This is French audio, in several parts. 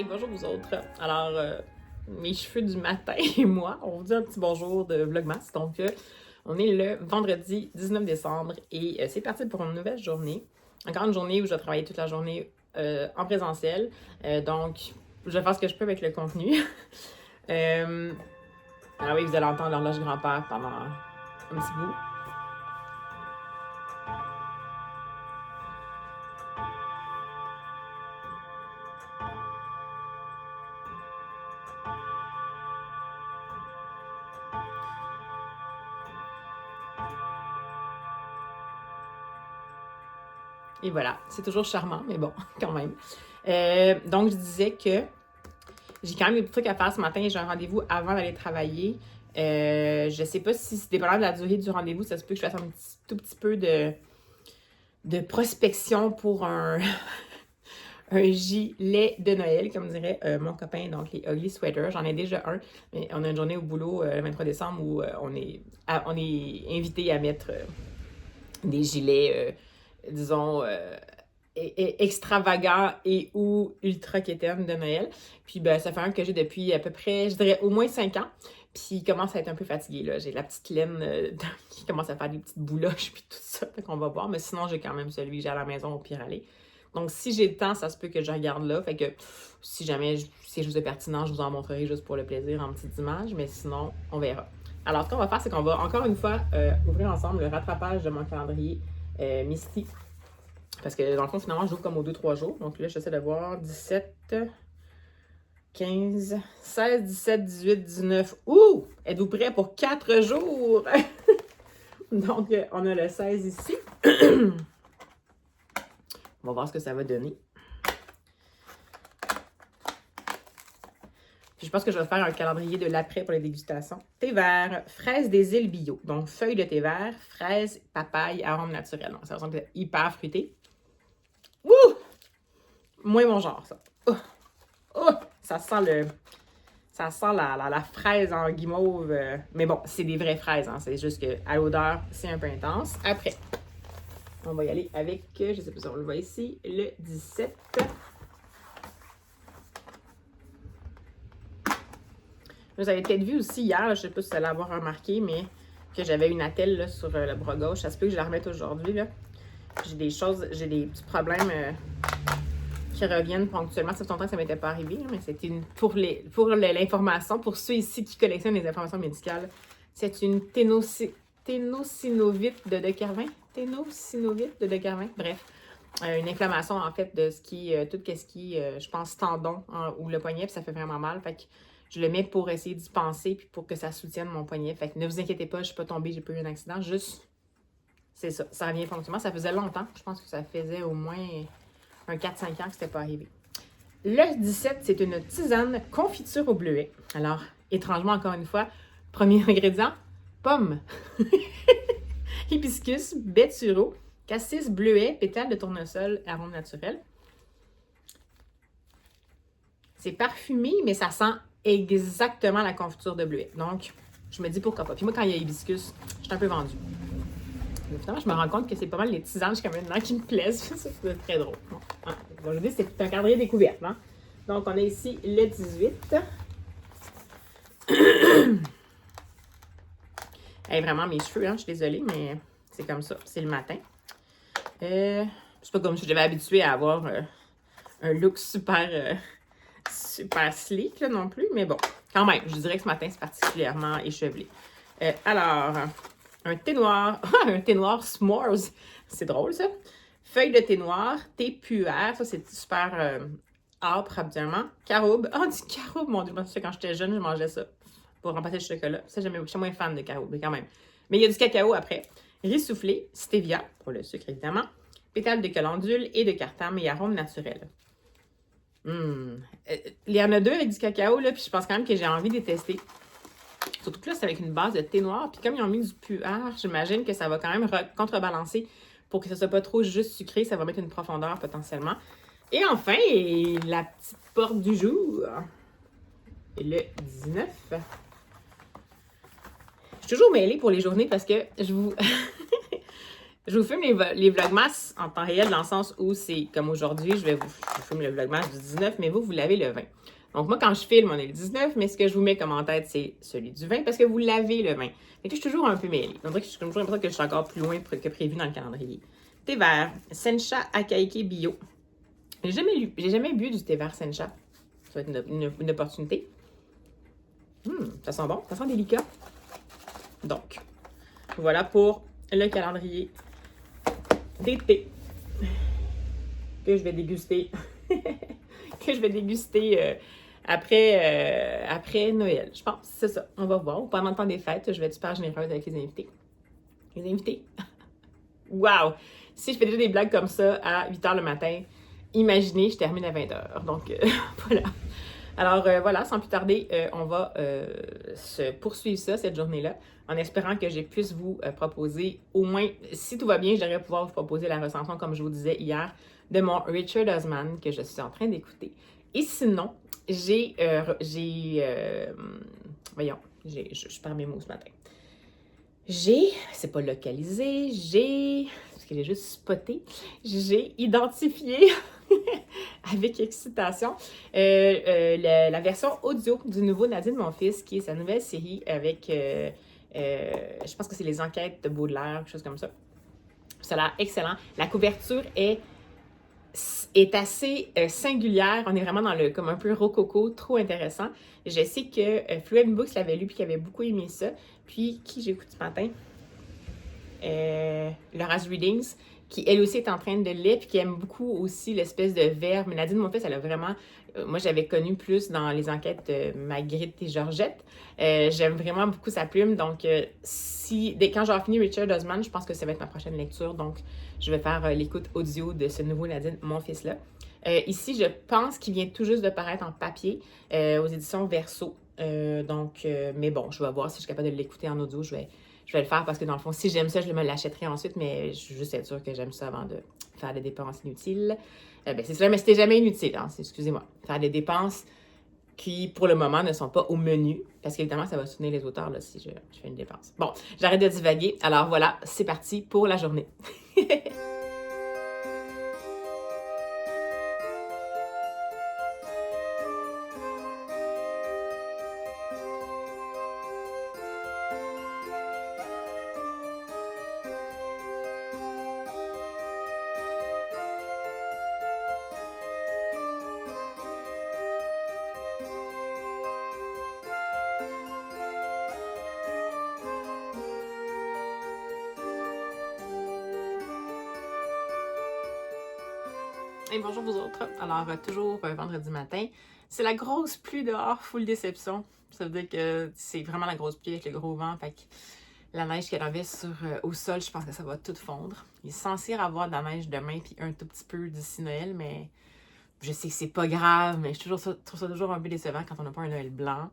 Et bonjour vous autres. Alors, mes cheveux du matin et moi, on vous dit un petit bonjour de Vlogmas. Donc, on est le vendredi 19 décembre et c'est parti pour une nouvelle journée. Encore une journée où je vais travailler toute la journée en présentiel. Donc, je vais faire ce que je peux avec le contenu. Alors oui, vous allez entendre l'horloge grand-père pendant un petit bout. Et voilà, c'est toujours charmant, mais bon, quand même. Donc, je disais que j'ai quand même des petits trucs à faire ce matin. J'ai un rendez-vous avant d'aller travailler. Je sais pas si, dépendant de la durée du rendez-vous, ça se peut que je fasse tout petit peu de prospection pour un gilet de Noël, comme dirait mon copain, donc les Ugly Sweaters. J'en ai déjà un, mais on a une journée au boulot le 23 décembre où on est invité à mettre des gilets, disons, extravagants et ou ultra quétaines de Noël. Puis ben, ça fait un que j'ai depuis à peu près, je dirais, au moins 5 ans. Puis il commence à être un peu fatigué, là. J'ai la petite laine qui commence à faire des petites bouloches puis tout ça, fait qu'on va voir. Mais sinon, j'ai quand même celui que j'ai à la maison au pire aller. Donc, si j'ai le temps, ça se peut que je regarde là. Fait que si jamais c'est juste pertinent, je vous en montrerai juste pour le plaisir en petites images. Mais sinon, on verra. Alors, ce qu'on va faire, c'est qu'on va encore une fois ouvrir ensemble le rattrapage de mon calendrier Misty. Parce que dans le fond, finalement, j'ouvre comme aux 2-3 jours. Donc là, j'essaie de voir 17, 15, 16, 17, 18, 19. Ouh! Êtes-vous prêts pour 4 jours? Donc, on a le 16 ici. On va voir ce que ça va donner. Puis je pense que je vais faire un calendrier de l'après pour les dégustations. Thé vert, fraises des îles bio. Donc, feuilles de thé vert, fraises, papaye, arôme naturel. Donc, ça ressemble hyper fruité. Wouh! Moins mon genre, ça. Oh! Oh! Ça sent la fraise en guimauve. Mais bon, c'est des vraies fraises. Hein. C'est juste qu'à l'odeur, c'est un peu intense. Après, on va y aller avec, je ne sais pas si on le voit ici, le 17. Vous avez peut-être vu aussi hier, là, je ne sais pas si vous allez avoir remarqué, mais que j'avais une attelle là, sur le bras gauche. Ça se peut que je la remette aujourd'hui. J'ai des petits problèmes qui reviennent ponctuellement. Ça fait longtemps que ça ne m'était pas arrivé, mais c'était pour l'information, pour ceux ici qui collectionnent les informations médicales, c'est une ténosynovite de De Quervain. Ténosynovite de De Quervain. Bref, une inflammation en fait de ce qui tout ce qui je pense tendon ou le poignet, puis ça fait vraiment mal. Fait que je le mets pour essayer d'y penser puis pour que ça soutienne mon poignet. Fait que ne vous inquiétez pas, je suis pas tombée, j'ai pas eu un accident, juste c'est ça, ça revient fonctionnement. Ça faisait longtemps, je pense que ça faisait au moins un 4-5 ans que c'était pas arrivé. Le 17, c'est une tisane confiture au bleuet. Alors, étrangement, encore une fois, premier ingrédient, pomme, hibiscus, baie de sureau, cassis, bleuet, pétales de tournesol, arôme naturel. C'est parfumé, mais ça sent exactement la confiture de bleuet. Donc, je me dis pourquoi pas. Puis moi, quand il y a hibiscus, je suis un peu vendue. Mais finalement, je me rends compte que c'est pas mal les tisanes jusqu'à maintenant qui me plaisent. Ça, c'est très drôle. Bon. Ah, donc, je dis, c'est un calendrier découverte. Hein? Donc, on a ici le 18. Hey, vraiment, mes cheveux, hein, je suis désolée, mais c'est comme ça. C'est le matin. C'est pas comme si j'avais habitué à avoir un look super sleek là, non plus. Mais bon, quand même, je dirais que ce matin, c'est particulièrement échevelé. Alors, un thé noir. Un thé noir s'mores. C'est drôle, ça. Feuille de thé noir. Thé puer. Ça, c'est super âpre, habituellement. Caroube. Oh, du caroube, mon Dieu. Quand j'étais jeune, je mangeais ça pour remplacer le chocolat. Ça, je suis moins fan de caroube, mais quand même. Mais il y a du cacao après. Riz soufflé. Stevia, pour le sucre, évidemment. Pétales de calendule et de cartame et arôme naturel. Il y en a 2 avec du cacao, là, puis je pense quand même que j'ai envie de les tester. Surtout que là, c'est avec une base de thé noir. Puis comme ils ont mis du puer, j'imagine que ça va quand même contrebalancer pour que ce soit pas trop juste sucré. Ça va mettre une profondeur potentiellement. Et enfin, la petite porte du jour. Le 19. Je suis toujours mêlée pour les journées parce que je vous... Je vous filme les vlogmas en temps réel dans le sens où c'est comme aujourd'hui, je vous filme le vlogmas du 19, mais vous l'avez le 20. Donc moi, quand je filme, on est le 19, mais ce que je vous mets comme en tête, c'est celui du 20 parce que vous l'avez le 20. Fait que je suis toujours un peu mêlée. On dirait que j'ai toujours l'impression que je suis encore plus loin que prévu dans le calendrier. Thé vert, Sencha Akaike Bio. J'ai jamais bu du thé vert Sencha. Ça va être une opportunité. Ça sent bon, ça sent délicat. Donc, voilà pour le calendrier d'été que je vais déguster. Après Noël. Je pense, c'est ça. On va voir. Pendant le temps des fêtes, je vais être super généreuse avec les invités. Les invités. Wow! Si je fais déjà des blagues comme ça à 8h le matin, imaginez, je termine à 20h. Donc, voilà. Alors, voilà, sans plus tarder, on va se poursuivre ça, cette journée-là, en espérant que je puisse vous proposer, au moins, si tout va bien, je devrais pouvoir vous proposer la recension, comme je vous disais hier, de mon Richard Osman, que je suis en train d'écouter. Et sinon, je perds mes mots ce matin. C'est pas localisé, parce que j'ai juste spoté, j'ai identifié avec excitation la version audio du nouveau Nadine Mon Fils, qui est sa nouvelle série avec, je pense que c'est les enquêtes de Baudelaire, quelque chose comme ça. Ça a l'air excellent. La couverture est assez singulière. On est vraiment dans le comme un peu rococo, trop intéressant. Je sais que Fluent Books l'avait lu puis qu'il avait beaucoup aimé ça. Puis, qui j'écoute ce matin? Laura's Readings, qui elle aussi est en train de lire puis qui aime beaucoup aussi l'espèce de verbe. Mais Nadine Monfils, elle a vraiment... moi, j'avais connu plus dans les enquêtes de Magritte et Georgette. J'aime vraiment beaucoup sa plume. Donc, quand j'aurai fini Richard Osman, je pense que ça va être ma prochaine lecture. Donc, je vais faire l'écoute audio de ce nouveau Nadine Monfils-là. Ici, je pense qu'il vient tout juste de paraître en papier aux éditions Verso. Mais bon, je vais voir si je suis capable de l'écouter en audio. Je vais le faire parce que dans le fond, si j'aime ça, je me l'achèterai ensuite, mais je veux juste être sûre que j'aime ça avant de faire des dépenses inutiles. C'est ça, mais c'était jamais inutile, hein, excusez-moi. Faire des dépenses qui, pour le moment, ne sont pas au menu, parce qu'évidemment, ça va soutenir les auteurs là, si je fais une dépense. Bon, j'arrête de divaguer. Alors voilà, c'est parti pour la journée. Et bonjour vous autres. Alors, toujours vendredi matin. C'est la grosse pluie dehors, full déception. Ça veut dire que c'est vraiment la grosse pluie avec le gros vent. Fait que la neige qu'elle avait au sol, je pense que ça va tout fondre. Il est censé avoir de la neige demain puis un tout petit peu d'ici Noël, mais je sais que c'est pas grave, mais je trouve ça toujours un peu décevant quand on n'a pas un Noël blanc.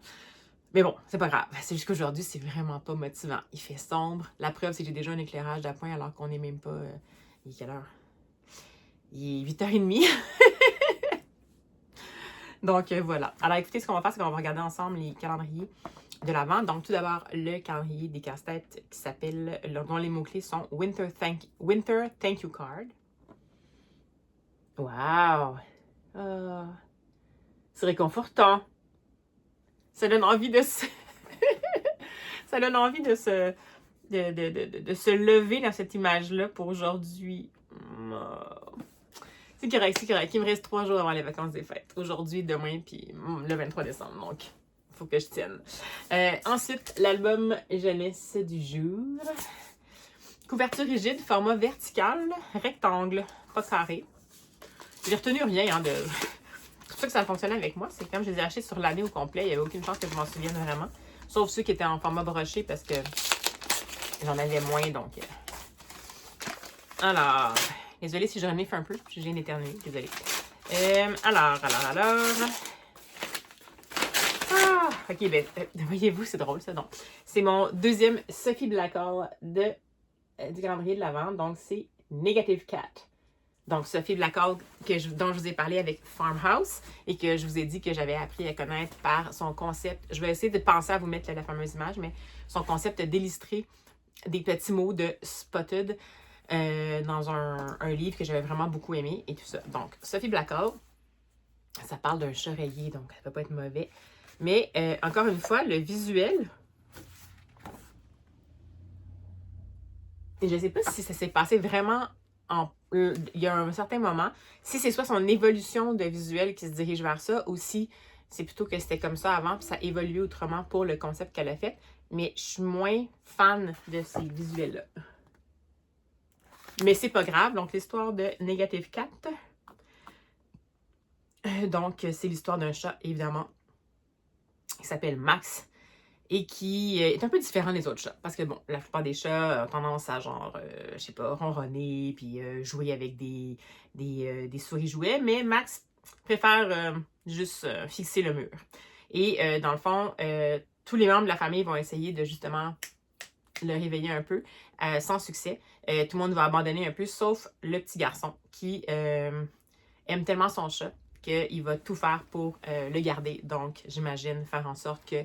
Mais bon, c'est pas grave. C'est juste qu'aujourd'hui, c'est vraiment pas motivant. Il fait sombre. La preuve, c'est que j'ai déjà un éclairage d'appoint alors qu'on n'est même pas... il est quelle heure? Il est 8h30. Donc, voilà. Alors, écoutez, ce qu'on va faire, c'est qu'on va regarder ensemble les calendriers de l'Avent. Donc, tout d'abord, le calendrier des casse-têtes qui s'appelle, dont les mots-clés sont Winter Thank You Card. Wow! C'est réconfortant. Ça donne envie de se... ça donne envie de se lever dans cette image-là pour aujourd'hui. C'est correct. Il me reste 3 jours avant les vacances des fêtes. Aujourd'hui, demain, puis le 23 décembre. Donc, il faut que je tienne. Ensuite, l'album jeunesse du jour. Couverture rigide, format vertical, rectangle, pas carré. J'ai retenu rien, hein, c'est pour ça que ça fonctionnait avec moi. C'est comme je les ai achetés sur l'année au complet. Il n'y avait aucune chance que je m'en souvienne vraiment. Sauf ceux qui étaient en format broché parce que j'en avais moins, donc... Alors... Désolée si je renifle un peu, j'ai une éternité, désolée. Alors. Ah, ok, ben, voyez-vous, c'est drôle ça, donc. C'est mon deuxième Sophie Blackall du calendrier de l'Avent, donc c'est Negative Cat. Donc, Sophie Blackall, dont je vous ai parlé avec Farmhouse et que je vous ai dit que j'avais appris à connaître par son concept. Je vais essayer de penser à vous mettre la fameuse image, mais son concept d'illustrer des petits mots de spotted. dans un livre que j'avais vraiment beaucoup aimé et tout ça. Donc, Sophie Blackall, ça parle d'un chat rayé, donc ça peut pas être mauvais. Mais encore une fois, le visuel, et je sais pas si ça s'est passé vraiment il y a un certain moment, si c'est soit son évolution de visuel qui se dirige vers ça, ou si c'est plutôt que c'était comme ça avant, puis ça évolue autrement pour le concept qu'elle a fait. Mais je suis moins fan de ces visuels-là. Mais c'est pas grave. Donc, l'histoire de Negative Cat. Donc, c'est l'histoire d'un chat, évidemment, qui s'appelle Max et qui est un peu différent des autres chats. Parce que, bon, la plupart des chats ont tendance à, genre, je sais pas, ronronner puis jouer avec des souris jouets. Mais Max préfère juste fixer le mur. Et dans le fond, tous les membres de la famille vont essayer de, justement, le réveiller un peu, sans succès. Tout le monde va abandonner un peu, sauf le petit garçon qui aime tellement son chat qu'il va tout faire pour le garder. Donc, j'imagine faire en sorte que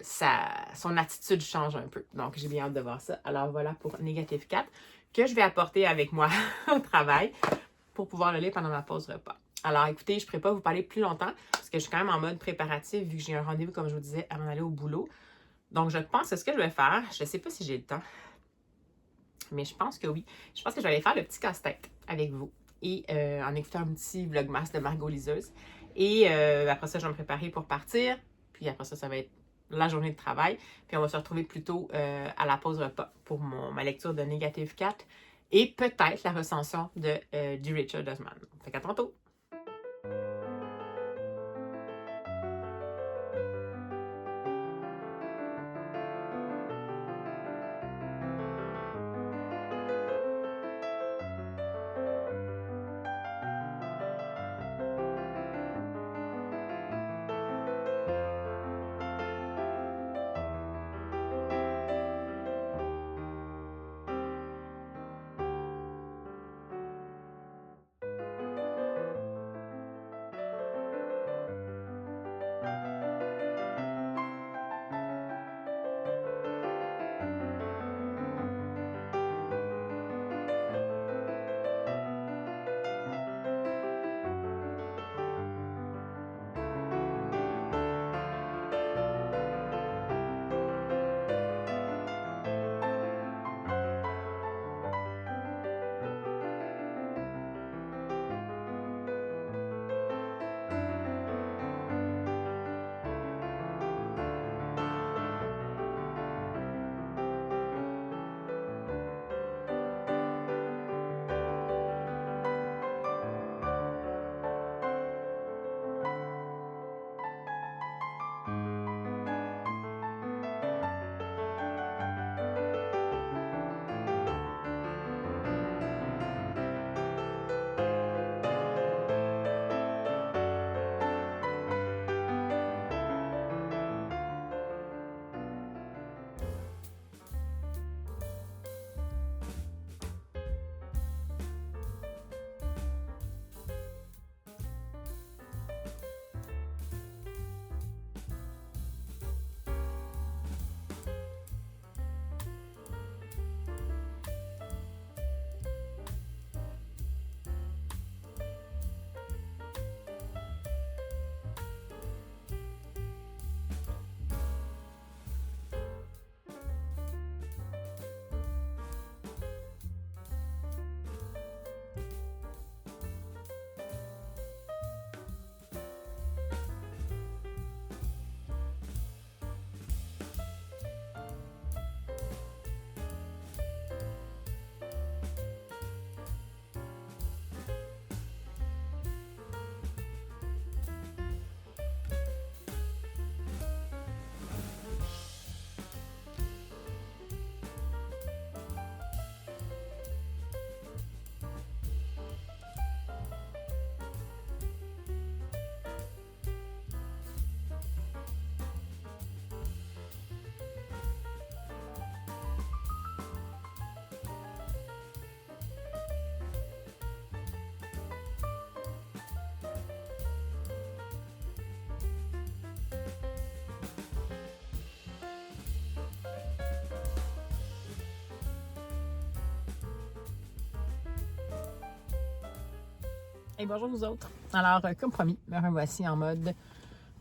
son attitude change un peu. Donc, j'ai bien hâte de voir ça. Alors, voilà pour Negative 4 que je vais apporter avec moi au travail pour pouvoir le lire pendant ma pause repas. Alors, écoutez, je ne pourrais pas vous parler plus longtemps parce que je suis quand même en mode préparatif vu que j'ai un rendez-vous, comme je vous disais, avant d'aller au boulot. Donc, je pense que ce que je vais faire, je ne sais pas si j'ai le temps, mais je pense que oui. Je pense que je vais aller faire le petit casse-tête avec vous et en écoutant un petit vlogmas de Margot Liseuse. Et après ça, je vais me préparer pour partir. Puis après ça, ça va être la journée de travail. Puis on va se retrouver plutôt à la pause repas pour ma lecture de Negative 4 et peut-être la recension du Richard Osman. Fait qu'à tantôt! Et bonjour vous autres. Alors, comme promis, me revoici en mode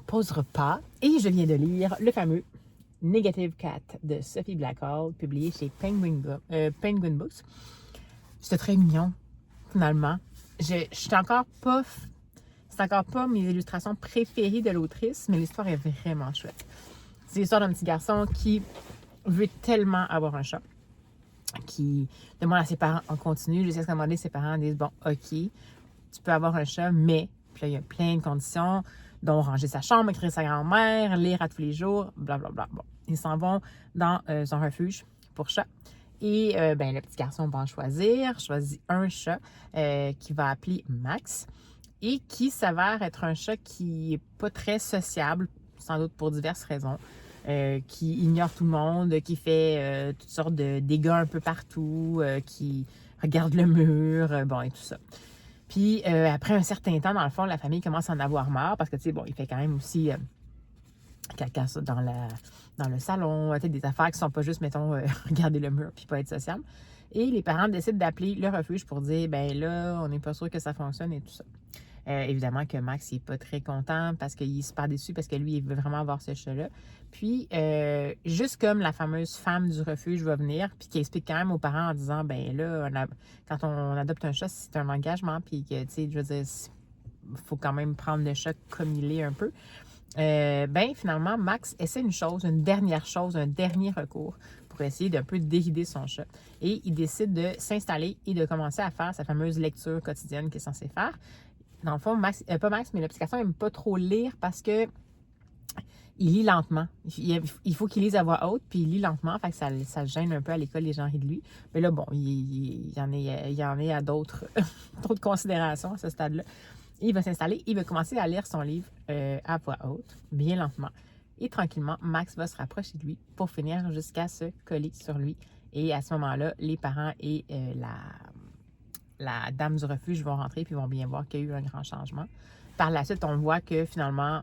pause repas et je viens de lire le fameux Negative Cat de Sophie Blackall, publié chez Penguin Books. C'était très mignon, finalement. C'est encore pas mes illustrations préférées de l'autrice, mais l'histoire est vraiment chouette. C'est l'histoire d'un petit garçon qui veut tellement avoir un chat, qui demande à ses parents en continu, jusqu'à ce qu'à un moment donné, ses parents disent « Bon, OK, tu peux avoir un chat, mais... » Puis là, il y a plein de conditions, dont ranger sa chambre, écrire sa grand-mère, lire à tous les jours, blablabla. Bon, ils s'en vont dans un refuge pour chats. Et le petit garçon va choisit un chat qu'il va appeler Max et qui s'avère être un chat qui n'est pas très sociable, sans doute pour diverses raisons, qui ignore tout le monde, qui fait toutes sortes de dégâts un peu partout, qui regarde le mur, bon, et tout ça. Puis après un certain temps, dans le fond, la famille commence à en avoir marre parce que, tu sais, bon, il fait quand même aussi caca dans le salon, des affaires qui sont pas juste, mettons, regarder le mur puis pas être sociable. Et les parents décident d'appeler le refuge pour dire, ben là, on n'est pas sûr que ça fonctionne et tout ça. Évidemment que Max n'est pas très content parce qu'il est super déçu parce que lui, il veut vraiment avoir ce chat-là. Puis, juste comme la fameuse femme du refuge va venir, puis qui explique quand même aux parents en disant, ben là, quand on adopte un chat, c'est un engagement, puis que, tu sais, je veux dire, il faut quand même prendre le chat comme il est un peu. Finalement, Max essaie une dernière chose, un dernier recours pour essayer d'un peu dérider son chat. Et il décide de s'installer et de commencer à faire sa fameuse lecture quotidienne qu'il est censé faire. Dans le fond, pas Max, mais le petit garçon n'aime pas trop lire parce que il lit lentement. Il faut qu'il lise à voix haute, puis il lit lentement, fait que ça le gêne un peu à l'école, les gens rient de lui. Mais là, bon, il y en est à d'autres considérations à ce stade-là. Il va s'installer, il va commencer à lire son livre à voix haute, bien lentement. Et tranquillement, Max va se rapprocher de lui pour finir jusqu'à se coller sur lui. Et à ce moment-là, les parents et la dame du refuge vont rentrer puis vont bien voir qu'il y a eu un grand changement. Par la suite, on voit que finalement,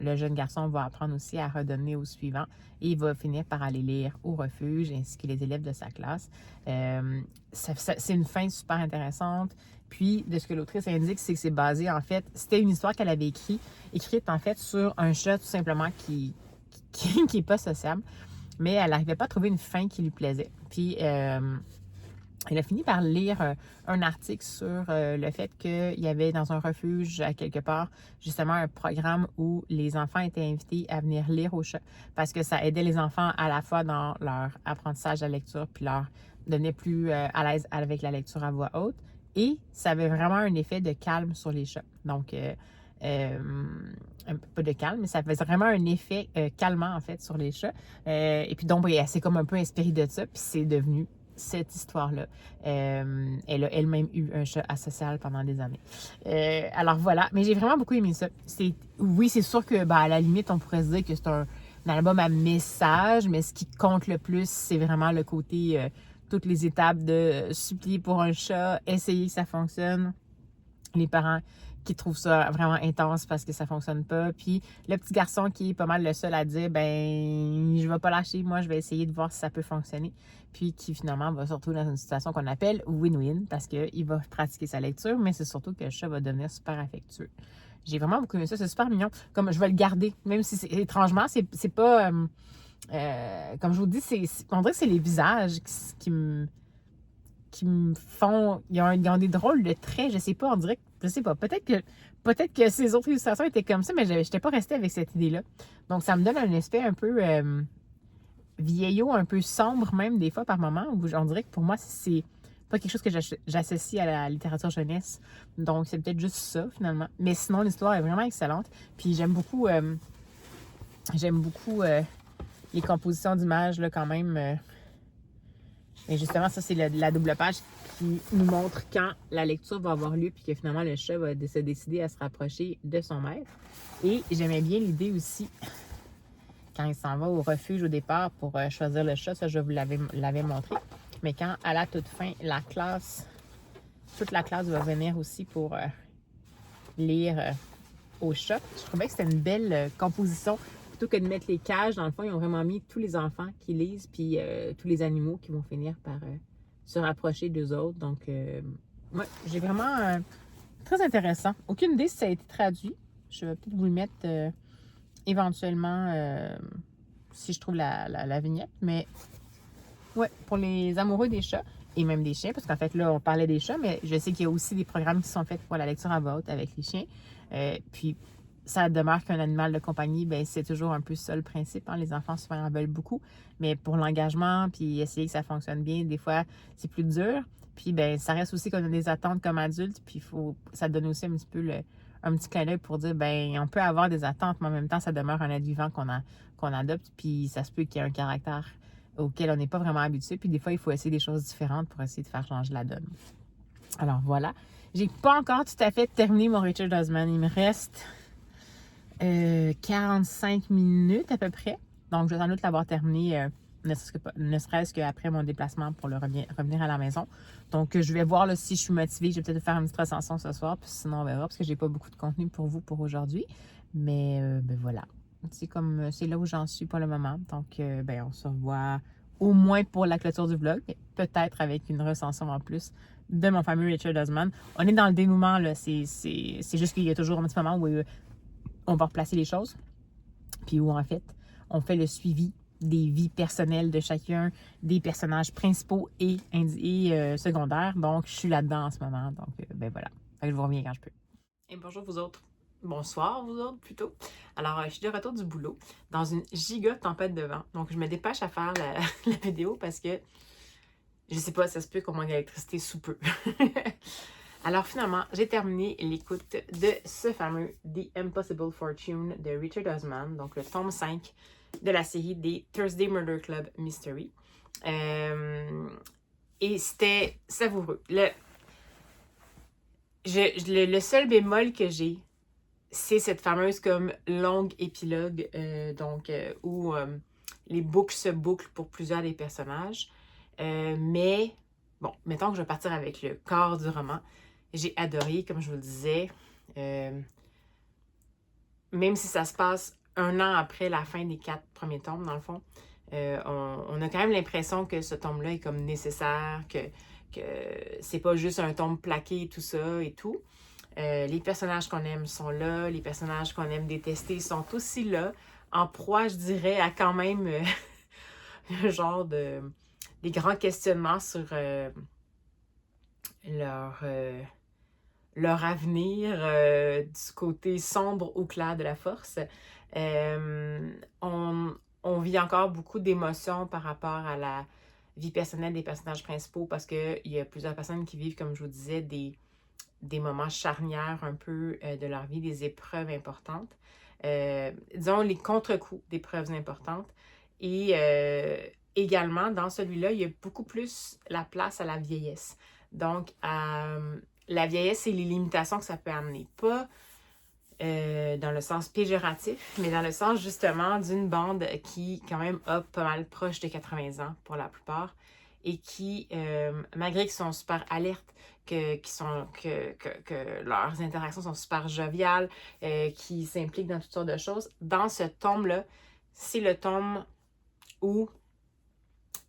le jeune garçon va apprendre aussi à redonner au suivant et il va finir par aller lire au refuge ainsi que les élèves de sa classe. C'est une fin super intéressante. Puis, de ce que l'autrice indique, c'est que c'est basé, en fait, c'était une histoire qu'elle avait écrite en fait sur un chat tout simplement qui est pas sociable, mais elle n'arrivait pas à trouver une fin qui lui plaisait. Puis, elle a fini par lire un article sur le fait qu'il y avait dans un refuge à quelque part justement un programme où les enfants étaient invités à venir lire au chat parce que ça aidait les enfants à la fois dans leur apprentissage de la lecture puis leur donnait plus à l'aise avec la lecture à voix haute et ça avait vraiment un effet de calme sur les chats. Donc, pas de calme, mais ça faisait vraiment un effet calmant en fait sur les chats. Et puis donc, elle s'est comme un peu inspirée de ça puis c'est devenu cette histoire-là. Elle a elle-même eu un chat asocial pendant des années. Alors voilà, mais j'ai vraiment beaucoup aimé ça. Oui, c'est sûr que à la limite, on pourrait se dire que c'est un album à message, mais ce qui compte le plus, c'est vraiment le côté toutes les étapes de supplier pour un chat, essayer que ça fonctionne. Les parents qui trouvent ça vraiment intense parce que ça fonctionne pas. Puis le petit garçon qui est pas mal le seul à dire, je vais pas lâcher, moi je vais essayer de voir si ça peut fonctionner. Puis qui finalement va se retrouver dans une situation qu'on appelle win-win parce qu'il va pratiquer sa lecture, mais c'est surtout que le chat va devenir super affectueux. J'ai vraiment beaucoup aimé ça, c'est super mignon. Comme je vais le garder, même si étrangement, c'est pas... comme je vous dis, on dirait que c'est les visages qui me font... Ils ont des drôles de traits, je sais pas, on dirait que... Je sais pas, peut-être que ces autres illustrations étaient comme ça, mais je n'étais pas restée avec cette idée-là. Donc, ça me donne un aspect un peu vieillot, un peu sombre même, des fois, par moments, où on dirait que pour moi, c'est pas quelque chose que j'associe à la littérature jeunesse. Donc, c'est peut-être juste ça, finalement. Mais sinon, l'histoire est vraiment excellente. Puis, j'aime beaucoup les compositions d'images, là, quand même. Et justement, ça, c'est la double page qui nous montre quand la lecture va avoir lieu puis que finalement, le chat va se décider à se rapprocher de son maître. Et j'aimais bien l'idée aussi, quand il s'en va au refuge au départ pour choisir le chat, ça, je vous l'avais montré. Mais quand, à la toute fin, toute la classe va venir aussi pour lire au chat, je trouvais que c'était une belle composition. Plutôt que de mettre les cages, dans le fond, ils ont vraiment mis tous les enfants qui lisent, puis tous les animaux qui vont finir par se rapprocher d'eux autres. Donc, ouais, j'ai vraiment Très intéressant. Aucune idée si ça a été traduit. Je vais peut-être vous le mettre éventuellement si je trouve la vignette. Mais ouais, pour les amoureux des chats et même des chiens, parce qu'en fait, là, on parlait des chats, mais je sais qu'il y a aussi des programmes qui sont faits pour la lecture à voix haute avec les chiens. Puis, ça demeure qu'un animal de compagnie, ben c'est toujours un peu ça le principe. Hein? Les enfants, souvent, en veulent beaucoup. Mais pour l'engagement, puis essayer que ça fonctionne bien, des fois, c'est plus dur. Puis, ben ça reste aussi qu'on a des attentes comme adultes. Puis, ça donne aussi un petit peu un petit clin d'œil pour dire, ben on peut avoir des attentes, mais en même temps, ça demeure un être vivant qu'on adopte. Puis, ça se peut qu'il y ait un caractère auquel on n'est pas vraiment habitué. Puis, des fois, il faut essayer des choses différentes pour essayer de faire changer la donne. Alors, voilà. J'ai pas encore tout à fait terminé mon Richard Osman. Il me reste 45 minutes à peu près. Donc, je vais sans doute l'avoir terminé, ne serait-ce qu'après mon déplacement pour revenir à la maison. Donc, je vais voir là, si je suis motivée. Je vais peut-être faire une petite recension ce soir, puis sinon, on verra, parce que j'ai pas beaucoup de contenu pour vous pour aujourd'hui. Mais, ben voilà. C'est là où j'en suis pour le moment. Donc, ben, on se revoit au moins pour la clôture du vlog, peut-être avec une recension en plus de mon fameux Richard Osman. On est dans le dénouement, là. C'est juste qu'il y a toujours un petit moment où on va replacer les choses, puis où en fait, on fait le suivi des vies personnelles de chacun des personnages principaux et secondaires. Donc, je suis là-dedans en ce moment. Donc, ben voilà. Fait que je vous reviens quand je peux. Et bonjour vous autres. Bonsoir vous autres plutôt. Alors, je suis de retour du boulot dans une giga tempête de vent. Donc, je me dépêche à faire la vidéo parce que je sais pas, ça se peut qu'on manque d'électricité sous peu. Alors finalement, j'ai terminé l'écoute de ce fameux The Impossible Fortune de Richard Osman, donc le tome 5 de la série des Thursday Murder Club Mystery. Et c'était savoureux. Le seul bémol que j'ai, c'est cette fameuse comme longue épilogue où les boucles se bouclent pour plusieurs des personnages. Mais bon, mettons que je vais partir avec le corps du roman. J'ai adoré, comme je vous le disais, même si ça se passe 1 an après la fin des 4 premiers tomes, dans le fond, on a quand même l'impression que ce tome-là est comme nécessaire, que c'est pas juste un tome plaqué et tout ça et tout. Les personnages qu'on aime sont là, les personnages qu'on aime détester sont aussi là, en proie, je dirais, à quand même le genre des grands questionnements sur leur avenir du côté sombre ou clair de la force. On vit encore beaucoup d'émotions par rapport à la vie personnelle des personnages principaux parce qu'il y a plusieurs personnes qui vivent, comme je vous disais, des moments charnières un peu de leur vie, des épreuves importantes. Disons, les contre-coups d'épreuves importantes. Et également, dans celui-là, il y a beaucoup plus la place à la vieillesse. Donc, la vieillesse et les limitations que ça peut amener. Pas dans le sens péjoratif, mais dans le sens justement d'une bande qui, quand même, a pas mal proche de 80 ans pour la plupart et qui, malgré qu'ils sont super alertes, que leurs interactions sont super joviales, qui s'impliquent dans toutes sortes de choses, dans ce tome-là, c'est le tome où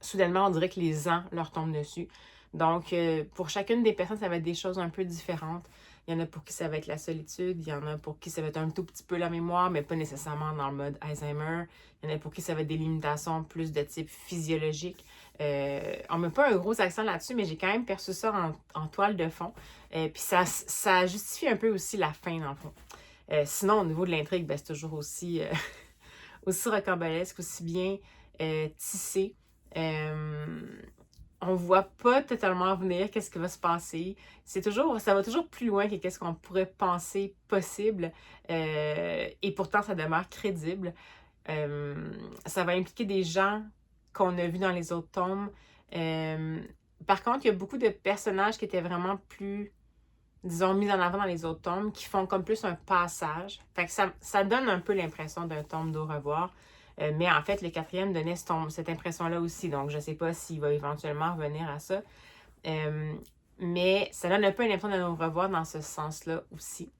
soudainement, on dirait que les ans leur tombent dessus. Donc, pour chacune des personnes, ça va être des choses un peu différentes. Il y en a pour qui ça va être la solitude, il y en a pour qui ça va être un tout petit peu la mémoire, mais pas nécessairement dans le mode Alzheimer. Il y en a pour qui ça va être des limitations plus de type physiologique. On met pas un gros accent là-dessus, mais j'ai quand même perçu ça en toile de fond. Puis ça justifie un peu aussi la fin, dans le fond. Sinon, au niveau de l'intrigue, ben, c'est toujours aussi, aussi rocambolesque, aussi bien tissé. On voit pas totalement venir qu'est-ce qui va se passer. Ça va toujours plus loin que qu'est-ce qu'on pourrait penser possible. Et pourtant, ça demeure crédible. Ça va impliquer des gens qu'on a vus dans les autres tomes. Par contre, il y a beaucoup de personnages qui étaient vraiment plus, disons, mis en avant dans les autres tomes, qui font comme plus un passage. Fait que ça donne un peu l'impression d'un tome d'au revoir. Mais en fait, le 4e donnait cette impression-là aussi. Donc, je ne sais pas s'il va éventuellement revenir à ça. Mais ça donne un peu une impression de nous revoir dans ce sens-là aussi.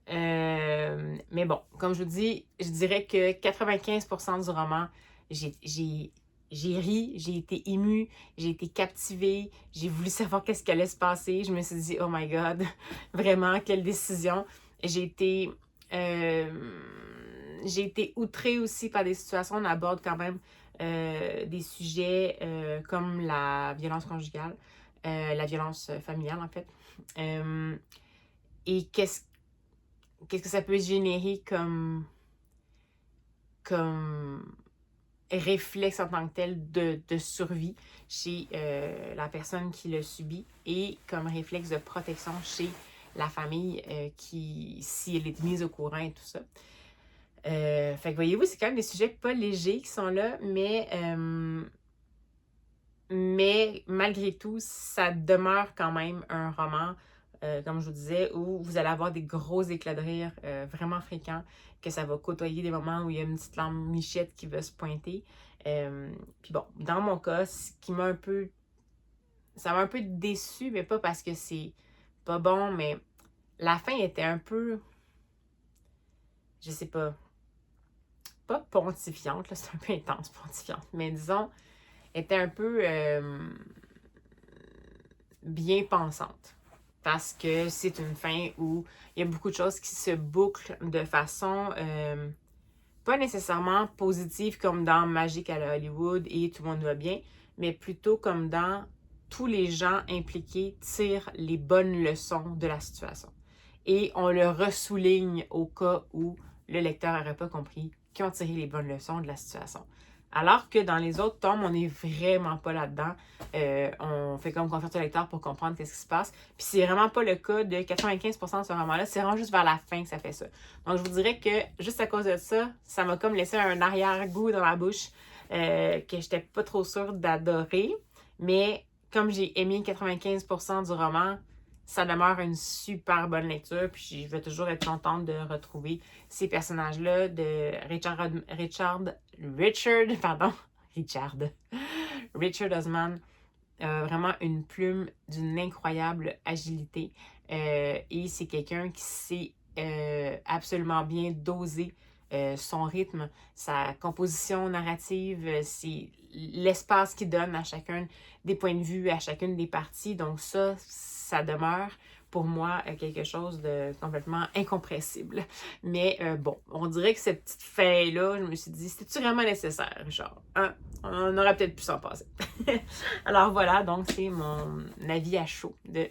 Mais bon, comme je vous dis, je dirais que 95% du roman, j'ai j'ai ri, j'ai été émue, j'ai été captivée, j'ai voulu savoir qu'est-ce qui allait se passer. Je me suis dit, oh my God, vraiment, quelle décision. Euh, j'ai été outrée aussi par des situations. On aborde quand même des sujets comme la violence conjugale, la violence familiale en fait. Et qu'est-ce que ça peut générer comme réflexe en tant que tel de survie chez la personne qui le subit et comme réflexe de protection chez la famille si elle est mise au courant et tout ça. Fait que voyez-vous, c'est quand même des sujets pas légers qui sont là, mais malgré tout, ça demeure quand même un roman, comme je vous disais, où vous allez avoir des gros éclats de rire vraiment fréquents, que ça va côtoyer des moments où il y a une petite lampe michette qui va se pointer. Puis bon, dans mon cas, ça m'a un peu déçue, mais pas parce que c'est pas bon, mais la fin était un peu, je sais pas pontifiante, là, c'est un peu intense, pontifiante, mais disons, était un peu bien pensante. Parce que c'est une fin où il y a beaucoup de choses qui se bouclent de façon pas nécessairement positive comme dans Magique à la Hollywood et Tout le monde va bien, mais plutôt comme dans tous les gens impliqués tirent les bonnes leçons de la situation. Et on le ressouligne au cas où le lecteur n'aurait pas compris qui ont tiré les bonnes leçons de la situation. Alors que dans les autres tomes, on n'est vraiment pas là-dedans. On fait comme confiance au lecteur pour comprendre qu'est-ce qui se passe. Puis c'est vraiment pas le cas de 95% de ce roman-là. C'est vraiment juste vers la fin que ça fait ça. Donc je vous dirais que juste à cause de ça, ça m'a comme laissé un arrière-goût dans la bouche que j'étais pas trop sûre d'adorer. Mais comme j'ai aimé 95% du roman, ça demeure une super bonne lecture. Puis je vais toujours être contente de retrouver ces personnages-là de Richard Osman. Vraiment une plume d'une incroyable agilité. Et c'est quelqu'un qui sait absolument bien doser son rythme, sa composition narrative, c'est l'espace qu'il donne à chacun des points de vue, à chacune des parties. Donc ça demeure pour moi quelque chose de complètement incompressible. Mais bon, on dirait que cette petite fin-là, je me suis dit, c'était-tu vraiment nécessaire, Richard? Hein? On aurait peut-être pu s'en passer. Alors voilà, donc c'est mon avis à chaud de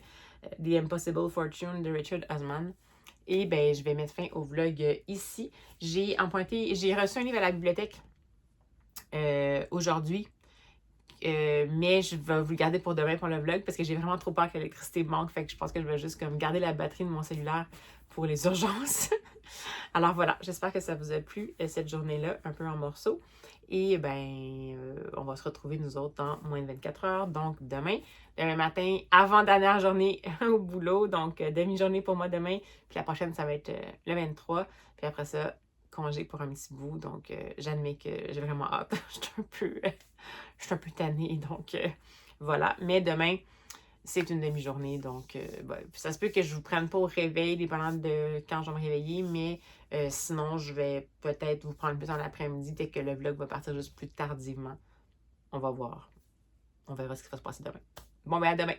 The Impossible Fortune de Richard Osman. Et ben, je vais mettre fin au vlog ici. J'ai reçu un livre à la bibliothèque aujourd'hui. Mais je vais vous le garder pour demain pour le vlog parce que j'ai vraiment trop peur que l'électricité manque. Fait que je pense que je vais juste comme garder la batterie de mon cellulaire pour les urgences. Alors voilà, j'espère que ça vous a plu cette journée-là, un peu en morceaux. Et ben, on va se retrouver nous autres dans moins de 24 heures. Donc demain matin, avant-dernière journée au boulot. Donc demi-journée pour moi demain. Puis la prochaine, ça va être le 23. Puis après ça, congé pour un petit bout. Donc j'admets que j'ai vraiment hâte. Je suis un peu tannée. Donc voilà. Mais demain, c'est une demi-journée, donc ça se peut que je vous prenne pas au réveil, dépendant de quand je vais me réveiller, mais sinon, je vais peut-être vous prendre plus en après-midi dès que le vlog va partir juste plus tardivement. On va voir. On verra ce qui va se passer demain. Bon, ben à demain!